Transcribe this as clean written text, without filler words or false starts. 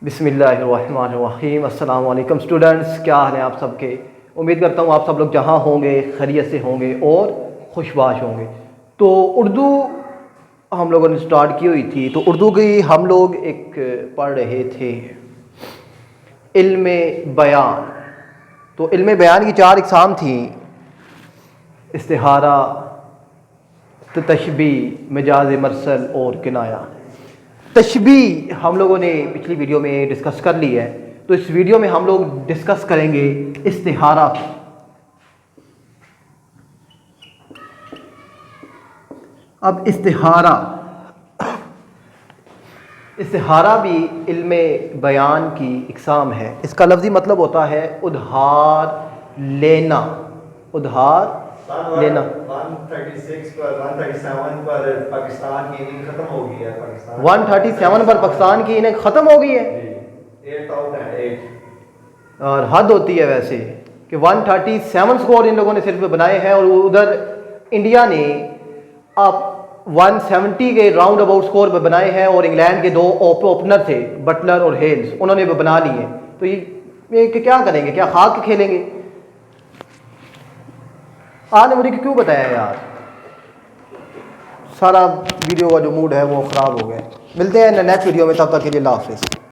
بسم اللہ الرحمن الرحیم۔ السلام علیکم اسٹوڈنٹس، کیا حال ہیں آپ سب کے؟ امید کرتا ہوں آپ سب لوگ جہاں ہوں گے خیریت سے ہوں گے اور خوشباش ہوں گے۔ تو اردو ہم لوگوں نے سٹارٹ کی ہوئی تھی، تو اردو کی ہم لوگ ایک پڑھ رہے تھے علم بیان۔ تو علم بیان کی 4 اقسام تھیں: استعارہ، تشبیہ، مجاز مرسل اور کنایہ۔ تشبیہ ہم لوگوں نے پچھلی ویڈیو میں ڈسکس کر لی ہے، تو اس ویڈیو میں ہم لوگ ڈسکس کریں گے استعارہ۔ اب استعارہ بھی علم بیان کی اقسام ہے۔ اس کا لفظی مطلب ہوتا ہے ادھار لینا، ادھار لینا۔ 137 پر پاکستان کی اننگ ختم ہو گئی ہے۔ 137 پر پاکستان کی اننگ ختم ہو گئی ہے، 8 آؤٹ ہے 8۔ اور حد ہوتی ہے ویسے کہ 137 سکور ان لوگوں نے صرف بنائے ہیں، اور ادھر انڈیا نے اب 170 کے راؤنڈ اباؤٹ سکور پہ بنائے ہیں، اور انگلینڈ کے 2 اوپنر تھے بٹلر اور ہیلز، انہوں نے بھی بنا لیے۔ تو یہ کیا کریں گے؟ کیا خاک کھیلیں گے؟ آپ نے مجھے کیوں بتایا یار؟ سارا ویڈیو کا جو موڈ ہے وہ خراب ہو گیا۔ ملتے ہیں نیکسٹ ویڈیو میں، تب تک کے لیے اللہ حافظ۔